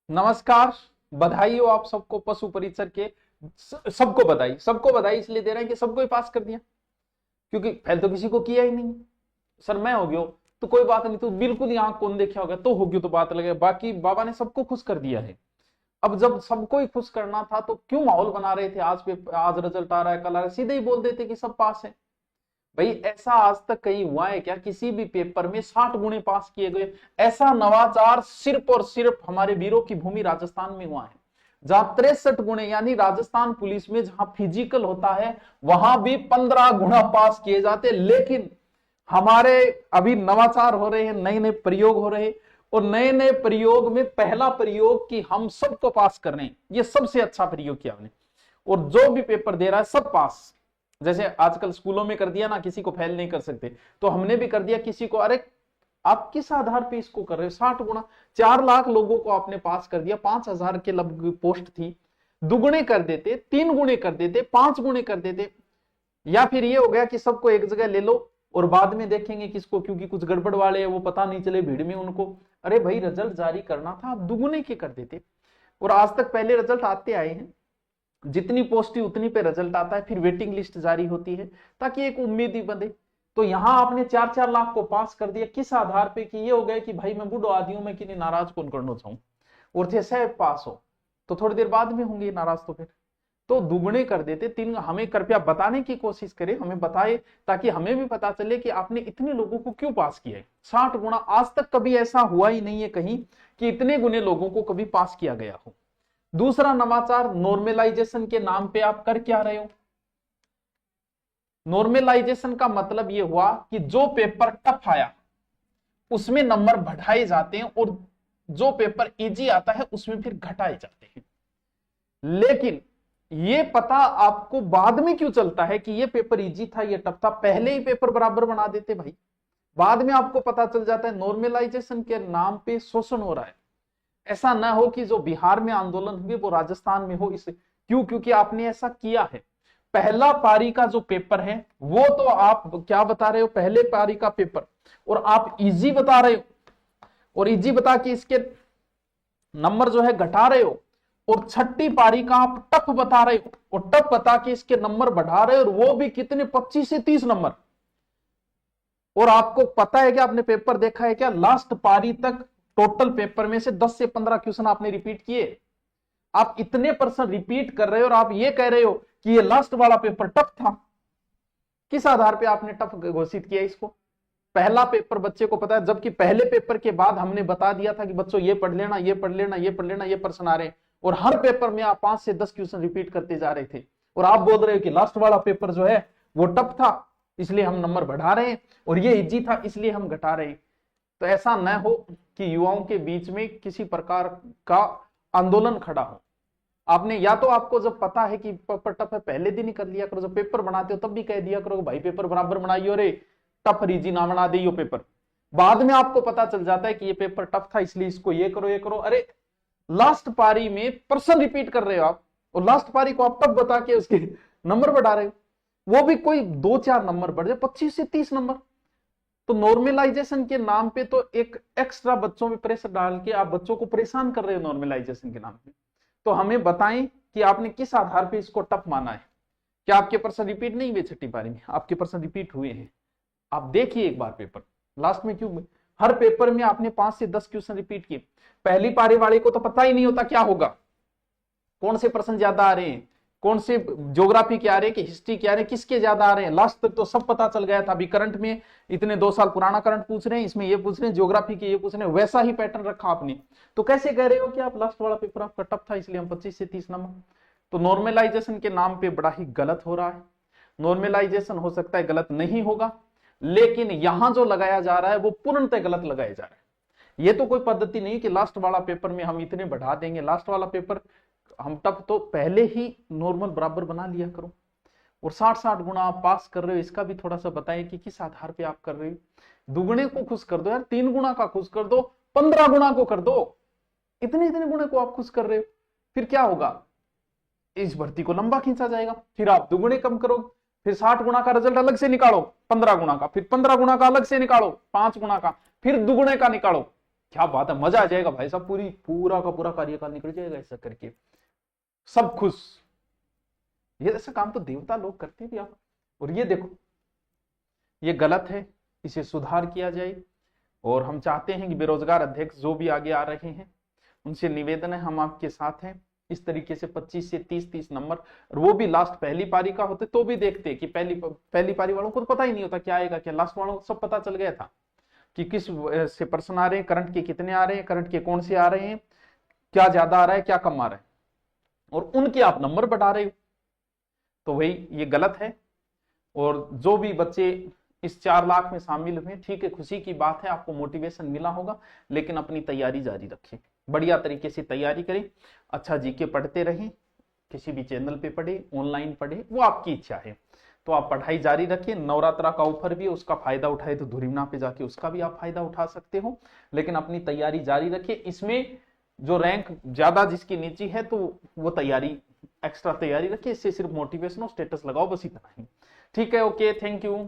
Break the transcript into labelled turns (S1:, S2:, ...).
S1: नमस्कार। बधाई हो आप सबको पशु परिसर के। सबको बधाई इसलिए दे रहे हैं कि सबको ही पास कर दिया, क्योंकि पहले तो किसी को किया ही नहीं। सर मैं हो गया तो कोई बात नहीं, तो बिल्कुल यहाँ कौन देखा होगा तो हो गया तो बात लगे, बाकी बाबा ने सबको खुश कर दिया है। अब जब सबको ही खुश करना था तो क्यों माहौल बना रहे थे? आज रिजल्ट आ रहा है, कल आ रहा है, सीधे ही बोल देते कि सब पास है। भाई ऐसा आज तक कहीं हुआ है क्या? किसी भी पेपर में 60 गुणे पास किए गए? ऐसा नवाचार सिर्फ और सिर्फ हमारे वीरों की भूमि राजस्थान में हुआ है, जहां 63 गुणे, यानी राजस्थान पुलिस में जहां फिजिकल होता है वहां भी 15 गुना पास किए जाते। लेकिन हमारे अभी नवाचार हो रहे हैं, नए नए प्रयोग हो रहे हैं, और नए नए प्रयोग में पहला प्रयोग कि हम सबको पास कर रहे हैं, ये सबसे अच्छा प्रयोग किया हमने। और जो भी पेपर दे रहा है सब पास। जैसे आजकल स्कूलों में कर दिया ना, किसी को फेल नहीं कर सकते, तो हमने भी कर दिया किसी को। अरे आप किस आधार पे इसको कर रहे हो? 60 गुना, 4 लाख लोगों को आपने पास कर दिया, 5,000 के लगभग पोस्ट थी। दुगुने कर देते, 3 गुणे कर देते, 5 गुणे कर देते, या फिर ये हो गया कि सबको एक जगह ले लो और बाद में देखेंगे किसको, क्योंकि कुछ गड़बड़ वाले हैं वो पता नहीं चले भीड़ में उनको। अरे भाई रिजल्ट जारी करना था, आप दुगुने के कर देते। और आज तक पहले रिजल्ट आते आए हैं, जितनी पोस्ट ही उतनी पे रिजल्ट आता है, फिर वेटिंग लिस्ट जारी होती है ताकि एक उम्मीद ही बने। तो यहां आपने 4-4 लाख को पास कर दिया, किस आधार पे? कि ये हो गया कि भाई मैं बूढ़ो आदि हूं, मैं कि नहीं नाराज कौन करना चाहूं, और थे सह पास हो तो थोड़ी देर बाद में होंगे नाराज, तो फिर तो दुगने कर देते। 3 हमें कृपया बताने की कोशिश करें, हमें बताए ताकि हमें भी पता चले कि आपने इतने लोगों को क्यों पास किया है। 60 गुना आज तक कभी ऐसा हुआ ही नहीं है कहीं कि इतने गुने लोगों को कभी पास किया गया हो। दूसरा नवाचार, नॉर्मलाइजेशन के नाम पे आप कर क्या रहे हो? नॉर्मलाइजेशन का मतलब यह हुआ कि जो पेपर टफ आया उसमें नंबर बढ़ाए जाते हैं, और जो पेपर इजी आता है उसमें फिर घटाए जाते हैं। लेकिन ये पता आपको बाद में क्यों चलता है कि ये पेपर इजी था, ये टफ था? पहले ही पेपर बराबर बना देते भाई, बाद में आपको पता चल जाता है। नॉर्मलाइजेशन के नाम पे शोषण हो रहा है। ऐसा ना हो कि जो बिहार में आंदोलन हुए वो राजस्थान में हो। इसे क्यों? क्योंकि आपने ऐसा किया है। पहला पारी का जो पेपर है वो तो आप क्या बता रहे हो, पहले पारी का पेपर, और आप इजी बता रहे हो, और इजी बता के इसके नंबर जो है घटा रहे हो। और छठी पारी का आप टफ बता रहे हो, और टफ बता के इसके नंबर बढ़ा रहे हो, और वो भी कितने, 25 से 30 नंबर। और आपको पता है कि आपने पेपर देखा है क्या, लास्ट पारी तक टोटल पेपर में से 10 से 15 क्वेश्चन आपने रिपीट किए। आप इतने परसेंट रिपीट कर रहे हो और आप ये कह रहे हो कि ये लास्ट वाला पेपर टफ था। किस आधार पे आपने टफ घोषित किया इसको? पहला पेपर बच्चे को पता है, जबकि पहले पेपर के बाद हमने बता दिया था कि बच्चों ये पढ़ लेना, ये पढ़ लेना, ये पढ़ लेना, ये प्रश्न आ रहे हैं, और हर पेपर में आप 5 से 10 क्वेश्चन रिपीट करते जा रहे थे। और आप बोल रहे हो कि लास्ट वाला पेपर जो है वो टफ था इसलिए हम नंबर बढ़ा रहे हैं, और ये इजी था इसलिए हम घटा रहे हैं। तो ऐसा न हो कि युवाओं के बीच में किसी प्रकार का आंदोलन खड़ा हो। आपने या तो, आपको जब पता है कि पेपर टफ है पहले दिन ही कर लिया करो, जब पेपर बनाते हो तब भी कह दिया करो भाई पेपर बराबर बनाइयो रे, टफ रीजी ना बना दे पेपर। बाद में आपको पता चल जाता है कि ये पेपर टफ था इसलिए इसको ये करो ये करो। अरे लास्ट पारी में प्रश्न रिपीट कर रहे हो आप, और लास्ट पारी को आप टफ बता के उसके नंबर बढ़ा रहे हो, वो भी कोई 2-4 नंबर बढ़ जाए, 25 से 30 नंबर। तो नॉर्मलाइजेशन के नाम पे तो एक एक्स्ट्रा बच्चों में प्रेशर डाल के आप बच्चों को परेशान कर रहे हो नॉर्मलाइजेशन के नाम पे। तो हमें बताएं कि आपने किस आधार पे इसको टफ माना है। क्या आपके प्रश्न रिपीट नहीं हुए छठी पारी में? आपके प्रश्न रिपीट हुए हैं। आप देखिए एक बार पेपर, लास्ट में क्यों हर पेपर में आपने 5 से 10 क्वेश्चन रिपीट किए। पहली पारी वाले को तो पता ही नहीं होता क्या होगा, कौन से प्रश्न ज्यादा आ रहे हैं, कौन से ज्योग्राफी के आ रहे हैं कि हिस्ट्री के आ रहे हैं, किसके ज्यादा आ रहे हैं। लास्ट तक तो सब पता चल गया था। अभी करंट में इतने 2 साल पुराना करंट पूछ रहे हैं, इसमें ये पूछ रहे हैं, ज्योग्राफी के ये पूछ रहे हैं, वैसा ही पैटर्न रखा आपने। तो कैसे कह रहे हो कि आप लास्ट वाला पेपर आपका टफ था इसलिए हम 25 से 30 नंबर? तो नॉर्मलाइजेशन के नाम पे बड़ा ही गलत हो रहा है। नॉर्मलाइजेशन हो सकता है गलत नहीं होगा, लेकिन यहां जो लगाया जा रहा है वो पूर्णतः गलत लगाया जा रहा है। ये तो कोई पद्धति नहीं कि लास्ट वाला पेपर में हम इतने बढ़ा देंगे, लास्ट वाला पेपर हम टफ तो पहले ही नॉर्मल बराबर बना लिया करो। और 60-60 गुना आप पास कर रहे हो, इसका भी थोड़ा सा बताएं कि किस आधार पे आप कर रहे हो। दुगुने को खुश कर दो यार, 3 गुना का खुश कर दो, 15 गुना को कर दो। इतने इतने गुणे को आप खुश कर रहे हो, फिर क्या होगा? इस भर्ती को लंबा खींचा जाएगा। फिर आप दुगुने कम करो, फिर 60 गुना का रिजल्ट अलग से निकालो 15 गुना का, फिर 15 गुना का अलग से निकालो 5 गुना का, फिर दुगुने का निकालो। क्या बात है, मजा आ जाएगा भाई साहब, पूरा का पूरा कार्यकाल निकल जाएगा ऐसा करके, सब खुश। ये ऐसा काम तो देवता लोग करते थे आप। और ये देखो, ये गलत है, इसे सुधार किया जाए। और हम चाहते हैं कि बेरोजगार अध्यक्ष जो भी आगे आ रहे हैं, उनसे निवेदन है, हम आपके साथ हैं। इस तरीके से 25 से 30 नंबर, और वो भी लास्ट पहली पारी का होते तो भी देखते कि पहली पारी वालों को तो पता ही नहीं होता क्या आएगा क्या, लास्ट वालों को सब पता चल गया था कि किस से प्रश्न आ रहे हैं, करंट के कितने आ रहे हैं, करंट के कौन से आ रहे हैं, क्या ज्यादा आ रहा है क्या कम आ रहा है, और उनके आप नंबर बढ़ा रहे हो। तो वही ये गलत है। और जो भी बच्चे इस 4 लाख में शामिल हुए, ठीक है, खुशी की बात है, आपको मोटिवेशन मिला होगा, लेकिन अपनी तैयारी जारी रखें, बढ़िया तरीके से तैयारी करें, अच्छा जीके पढ़ते रहें, किसी भी चैनल पे पढ़े, ऑनलाइन पढ़े, वो आपकी इच्छा है। तो आप पढ़ाई जारी रखें। नवरात्रा का ऑफर भी है, उसका फायदा उठाए तो धुरीमना पे जाके उसका भी आप फायदा उठा सकते हो, लेकिन अपनी तैयारी जारी रखिए। इसमें जो रैंक ज्यादा जिसकी नीची है तो वो तैयारी, एक्स्ट्रा तैयारी रखिए, इससे सिर्फ मोटिवेशन और स्टेटस लगाओ, बस इतना ही। ठीक है, ओके, थैंक यू।